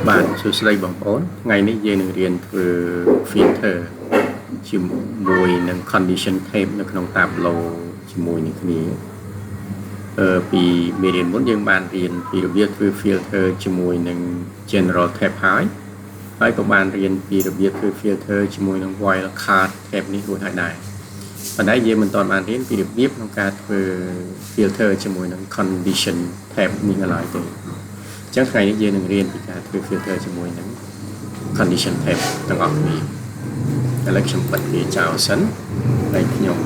បាទសួស្តីបងប្អូនថ្ងៃនេះយើងនឹងរៀនធ្វើ filter ជាមួយនឹង condition tape នៅក្នុង Tableau ជាមួយនឹងគ្នាពីមេរៀនមុនយើងបានរៀនពីរបៀបធ្វើ filter ជាមួយនឹង general tape ហើយក៏បានរៀនពីរបៀបធ្វើ filter ជាមួយនឹង wildcard tape នេះរួចហើយដែរប៉ុន្តែយើងមិនទាន់បានរៀនពីរបៀបក្នុងការធ្វើ filter ជាមួយនឹង condition tape នេះឡើយទេចឹងថ្ងៃនេះយើងនឹងរៀនពីការធ្វើ filter ជាមួយនឹង condition tape ទាំងអស់គ្នាឥឡូវខ្ញុំបិទវាចោលសិនហើយខ្ញុំ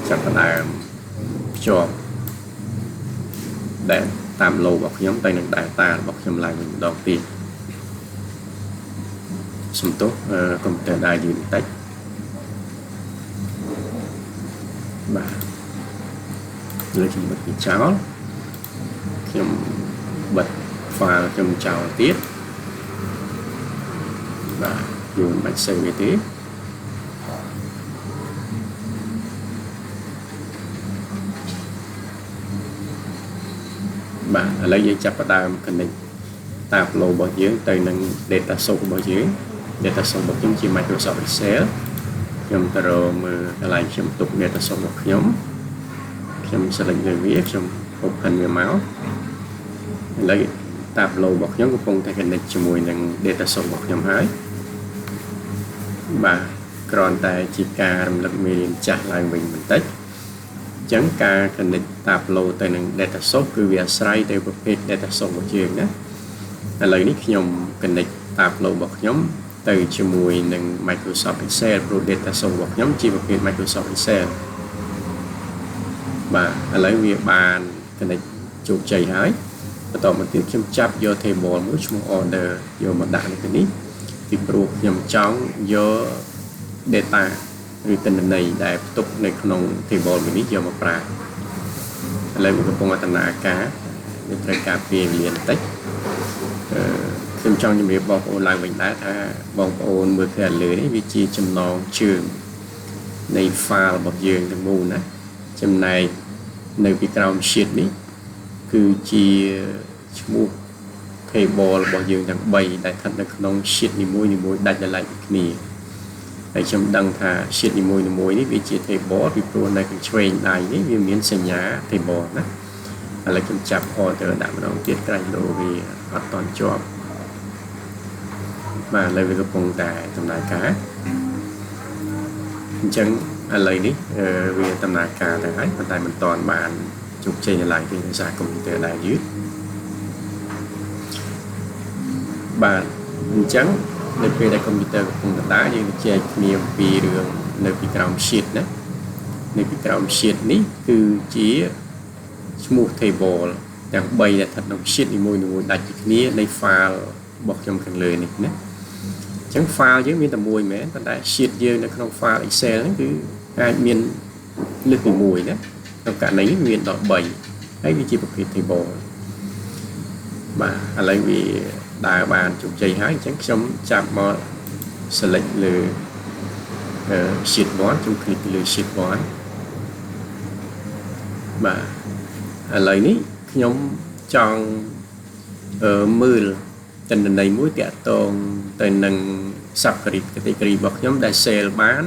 ចាប់ផ្ដើមភ្ជាប់ដែលតាម logo របស់ខ្ញុំទៅនឹង data របស់ខ្ញុំឡើងវិញម្ដងទៀតសំទោសកុំព្យូទ័រដើរយឺតបន្តិចបាទលើខ្ញុំបិទវាចោលខ្ញុំបិទ file ខ្ញុំចោលទៀតបាទយើងមិនបាច់សេវាទេបាទឥឡូវយើងចាប់ផ្ដើម connect Tableau របស់យើងទៅនឹង data source របស់យើង data source របស់ខ្ញុំជា Microsoft Excel ខ្ញុំទៅរកមើលកន្លែងខ្ញុំទុក data source របស់ខ្ញុំ select លើវាខ្ញុំ open វាមកឥឡូវ Tableau របស់ខ្ញុំកំពុងតែ connect ជាមួយនឹង data source របស់ខ្ញុំហើយបាទគ្រាន់តែជាការរំលឹកមេរៀនចាស់ឡើងវិញបន្តិចអញ្ចឹងការ connect Tableau ទៅនឹង data source គឺវាអាស្រ័យទៅប្រភេទ data source របស់យើងណាឥឡូវនេះខ្ញុំ connect Tableau របស់ខ្ញុំទៅជាមួយនឹង Microsoft Excel ព្រោះ data source របស់ខ្ញុំជាប្រភេទ Microsoft Excel បាទឥឡូវវាបាន connect ជោគជ័យហើយបន្តមកទៀតខ្ញុំចាប់យក table មួយឈ្មោះ order យកមកដាក់នៅទីនេះពីព្រោះខ្ញុំចង់យក data ឬទិន្នន័យដែលផ្ទុកនៅក្នុង table មួយនេះយកមកប្រើឥឡូវវាកំពុងដំណើរការវាត្រូវការពេលវេលាបន្តិចខ្ញុំចង់ជម្រាបបងប្អូនឡើងវិញដែរថាបងប្អូនមើលឃើញលើនេះវាជាចំណងជើងនៃ file របស់យើងទាំងមូលណាចំណែកនៅពីក្រោម sheet នេះគឺជាឈ្មោះ table របស់យើងទាំង3ដែលស្ថិតនៅក្នុង sheet នីមួយៗដាច់ដោយឡែកពីគ្នាហើយខ្ញុំដឹងថា sheet នីមួយៗនេះវាជា table ពីព្រោះនៅខាងឆ្វេងដៃនេះវាមានសញ្ញា table ណាឥឡូវខ្ញុំចាប់ order ដាក់ម្ដងទៀតក្រែងលោវាអត់តន់ជាប់បាទឥឡូវវាកំពុងតែដំណើរការអញ្ចឹងឥឡូវនេះវាដំណើរការទៅហើយប៉ុន្តែមិនទាន់បានជោគជ័យនៅឡើយទេដោយសារកុំព្យូទ័រដើរយឺតបាទអញ្ចឹងនៅពេលដែលកុំព្យូទ័រកំពុងដើរយើងនឹងជែកគ្នាអំពីរឿងនៅពីក្រោម sheet ណានៅពីក្រោម sheet នេះគឺជាឈ្មោះ table ទាំង3ដែលស្ថិតក្នុង sheet នីមួយៗដាច់ពីគ្នានៃ file របស់ខ្ញុំខាងលើនេះណាអញ្ចឹង file យើងមានតែមួយមែនប៉ុន្តែ sheet យើងនៅក្នុង file Excel ហ្នឹងគឺអាចមានលើសពី1ណាក្នុងករណីនេះមានដល់3ហើយវាជាប្រភេទ table បាទឥឡូវវាដើរបានជោគជ័យហើយអញ្ចឹងខ្ញុំចាប់មក select លើ sheet 1ខ្ញុំ click លើ sheet 1បាទឥឡូវនេះខ្ញុំចង់មើលទិន្នន័យមួយទាក់ទងទៅនឹង category របស់ខ្ញុំដែល sale បាន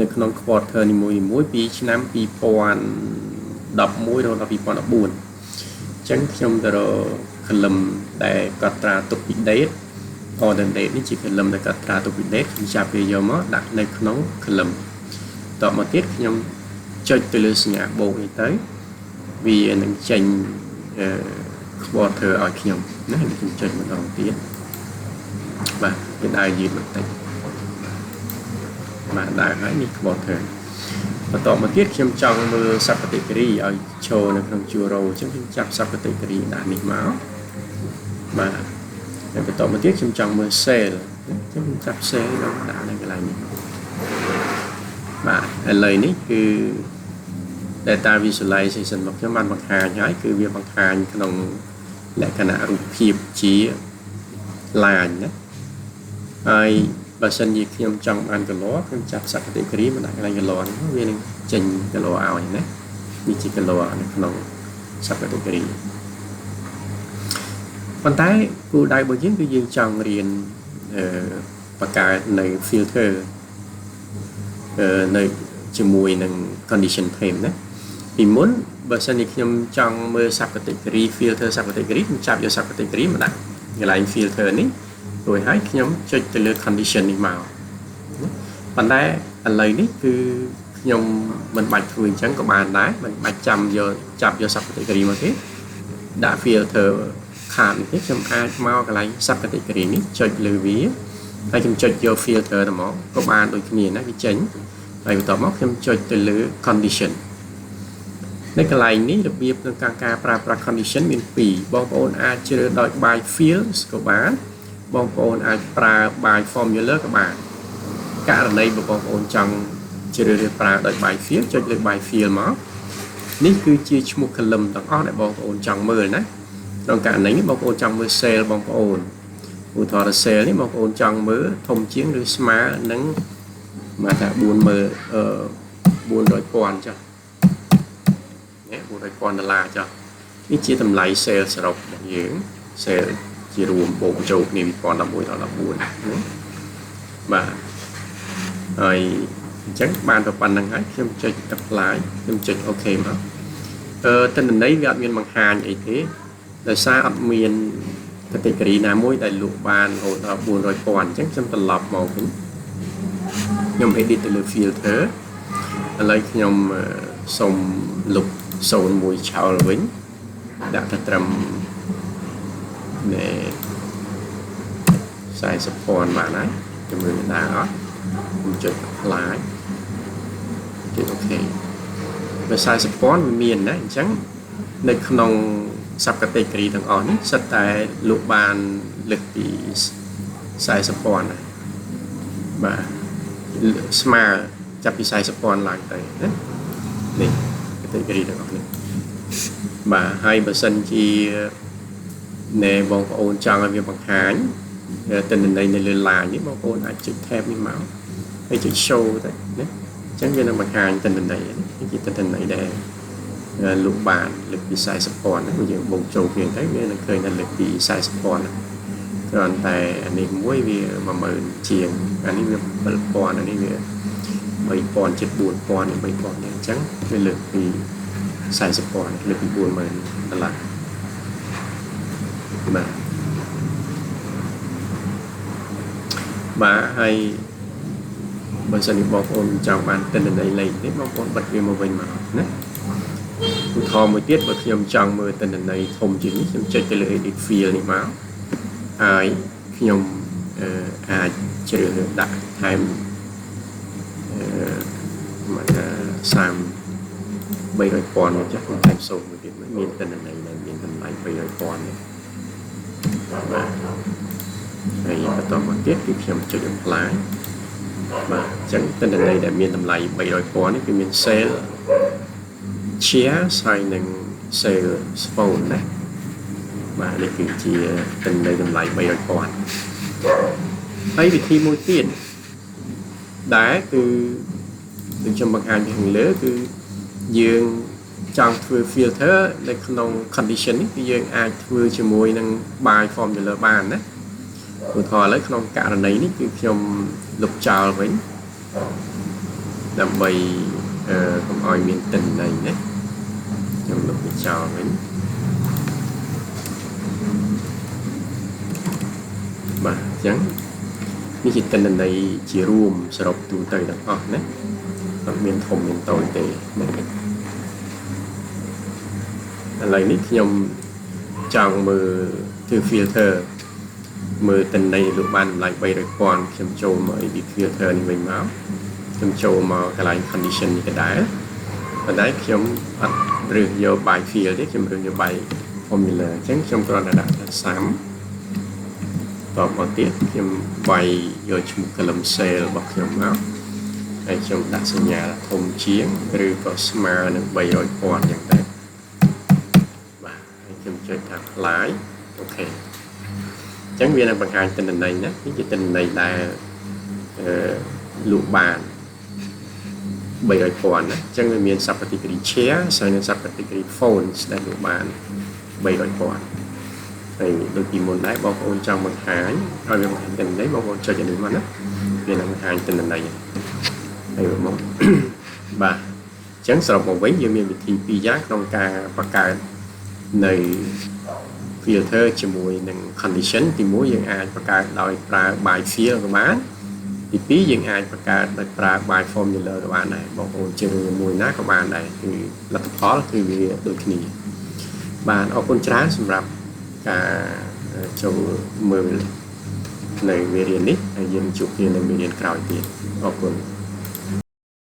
នៅក្នុង quarter នីមួយៗពីឆ្នាំ2011ដល់2014អញ្ចឹងខ្ញុំទៅរក column ដែលកត់ត្រាទុកពី date order date នេះជា column ដែលកត់ត្រាទុកពី date ខ្ញុំចាប់វាយកមកដាក់នៅក្នុង column តមកទៀតខ្ញុំចុចទៅលើសញ្ញាបូកនេះទៅវានឹងចេញquarter ឲ្យខ្ញុំណាខ្ញុំចុចម្ដងទៀតបាទវាដើរយឺតបន្តិចបាទដើរហើយនេះ quarter បន្តមកទៀតខ្ញុំចង់មើល sub category ឲ្យចូលនៅក្នុង row អញ្ចឹងខ្ញុំចាប់ sub category ដាក់នេះមកបាទហើយបន្តមកទៀតខ្ញុំចង់មើល sale អញ្ចឹងខ្ញុំចាប់ sale ដាក់នៅកន្លែងនេះបាទឥឡូវនេះគឺ data visualization របស់ខ្ញុំបានបង្ហាញហើយគឺវាបង្ហាញក្នុងលក្ខណៈរូបភាពជា line ណាហើយបើសិនជាខ្ញុំចង់បាន color ខ្ញុំចាប់ sub category មកដាក់កន្លែង color នេះវានឹងចេញ color ឲ្យណានេះជា color នៅក្នុង sub category អ ប៉ុន្តែគោលដៅរបស់យើងគឺយើងចង់រៀនបង្កើតនៅ filter នៅជាមួយនឹង condition frame ណាពីមុនបើសិនជាខ្ញុំចង់មើល sub category filter sub category ខ្ញុំចាប់យក sub category មកដាក់កន្លែង filter នេះរួចហើយខ្ញុំចុចទៅលើ condition នេះមកប៉ុន្តែឥឡូវនេះគឺខ្ញុំមិនបាច់ធ្វើអញ្ចឹងក៏បានដែរមិនបាច់ចាប់យក sub category មកទេដាក់ filter ខាតនេះទេខ្ញុំអាចមកកន្លែង sub category នេះចុចលើវាហើយខ្ញុំចុចយក filter ទៅមកក៏បានដូចគ្នាណាវាចេញហើយបន្ទាប់មកខ្ញុំចុចទៅលើ condition នៅកន្លែងនេះរបៀបក្នុងការប្រើប្រាស់ condition មាន2បងប្អូនអាចជ្រើសដោយ by fields ក៏បានបងប្អូនអាចប្រើ by formula ក៏បានករណីបើបងប្អូនចង់ជ្រើសរើសប្រើដោយ by field ចុចលើ by field មកនេះគឺជាឈ្មោះ column ទាំងអស់ដែលបងប្អូនចង់មើលណាក្នុងករណីនេះបងប្អូនចង់មើល cell បងប្អូនឧទាហរណ៍ cell នេះបងប្អូនចង់មើលធំជាងឬស្មើនឹងមកថា400,000 ចុះ$400,000 ចុះនេះជាតម្លៃ sale សរុបរបស់យើង sale ជារួមបូកចូលគ្នា2011ដល់14ណាបាទហើយអញ្ចឹងបានទៅប៉ុណ្្នឹងហើយខ្ញុំចុច apply ខ្ញុំចុច OK មកទិន្នន័យវាអត់មានបង្ហាញអីទេដោយសារអត់មាន category ណាមួយដែលលក់បានរហូតដល់400,000អញ្ចឹងខ្ញុំត្រឡប់មកវិញខ្ញុំ edit ទៅលើ filter ឥឡូវខ្ញុំសូមលុប01ឆោលវិញដាក់ទៅត្រឹម40,000បានហើយជំរឿនដែរអត់ខ្ញុំចុច apply ចុច OK បើ40,000វាមានណាអញ្ចឹងនៅក្នុង sub category ទាំងអស់នេះសិតតែលក់បានលើសពី40,000ណាបាទស្មើចាប់ពី 40,000 ឡើងទៅណានេះ category ទាំងអស់នេះបាទហើយបើសិនជាណែបងប្អូនចង់ឲ្យវាបង្ហាញទិន្នន័យនៅលើ line នេះបងប្អូនអាចចុច tab នេះមកហើយចុច show ទៅណាអញ្ចឹងវានឹងបង្ហាញទិន្នន័យនេះជាទិន្នន័យដែលលក់បានលើកពី 40,000 ណាគឺយើងបូកចូលគ្នាទៅវានឹងឃើញថាលើកពី 40,000 ណាគ្រាន់តែអានេះមួយវា 10,000 ជាងអានេះវា 7,000 អានេះវា 3,000 ជិត 4,000 នេះ 3,000 នេះអញ្ចឹងវាលើកពី 40,000 លើកពី $40,000 បាទហើយបើសិនជាបងប្អូនចង់បានទិន្នន័យលេខនេះបងប្អូនបិទវាមកវិញមកណាឧទាហរណ៍មួយទៀតបើខ្ញុំចង់មើលទិន្នន័យធំជាងនេះខ្ញុំចុចទៅលើ edit field នេះមកហើយខ្ញុំអាចជ្រើសរើសដាក់ថែមមកថា300,000មកចាស់ខ្ញុំថែមសូមមួយទៀតមានទិន្នន័យដែលមានតម្លៃ 300,000 នេះបាទហើយបន្តមកទៀតគឺខ្ញុំចុច apply បាទអញ្ចឹងទិន្នន័យដែលមានតម្លៃ 300,000 នេះគឺមាន sale shares ហើយនិង sale phone ណាបាទនេះគឺជាទិន្នន័យតម្លៃ 300,000 ហើយវិធីមួយទៀតដែរគឺដូចខ្ញុំបង្ហាញខាងលើគឺយើងចង់ធ្វើ filter នៅក្នុង condition នេះគឺយើងអាចធ្វើជាមួយនឹង by formula បានណាឧទាហរណ៍ឥឡូវក្នុងករណីនេះគឺខ្ញុំលុបចោលវិញដើម្បីកុំឲ្យមានទិន្នន័យណាខ្ញុំលុបវាចោលវិញបាទអញ្ចឹងនេះជាទិន្នន័យជារួមសរុបទូទៅទាំងអស់ណាអត់មានធំមានតូចទេណាឥឡូវនេះខ្ញុំចង់មើលធ្វើ filter មើលទិន្នន័យលោកបានតម្លៃ 300,000 ខ្ញុំចូលមក edit filter នេះវិញមកខ្ញុំចូលមកកន្លែង condition នេះក៏ដែរប៉ុន្តែខ្ញុំអត់រើសយក by field ទេខ្ញុំរើសយក by formula អញ្ចឹងខ្ញុំគ្រាន់តែដាក់ថា sum តបមកទៀតខ្ញុំវាយយកឈ្មោះ column cell របស់ខ្ញុំមកហើយខ្ញុំដាក់សញ្ញាធំជាងឬក៏ស្មើនឹង 300,000 អញ្ចឹងទៅបាទហើយខ្ញុំចុចថា apply អូខេអញ្ចឹងវានឹងបង្ហាញទិន្នន័យណានេះជាទិន្នន័យដែលលក់បាន 300,000 ណាអញ្ចឹងវាមាន sub category share ហើយនិង sub category phones ដែលលក់បាន 300,000 ហើ ហើយដូចពីមុនដែរបងប្អូនចង់បង្ហាញឲ្យវាបង្ហាញទិន្នន័យបងប្អូនចុចអានេះមកណាវានឹងបង្ហាញទិន្នន័យហើយមក បាទអញ្ចឹងសរុបមកវិញយើងមានវិធីពីរយ៉ាងក្នុងការបង្កើតនៅ filter ជាមួយនឹង condition ទី1យើងអាចបង្កើតដោយប្រើ by field ក៏បានទី2យើងអាចបង្កើតដោយប្រើ by formula ក៏បានដែរបងប្អូនជ្រើសរើសមួយណាក៏បានដែរគឺលទ្ធផលគឺវាដូចគ្នាបាទអរគុណច្រើនសម្រាប់ការចូលមើលនៅមេរៀននេះហើយយើងជួបគ្នានៅមេរៀនក្រោយទៀតអរគុណ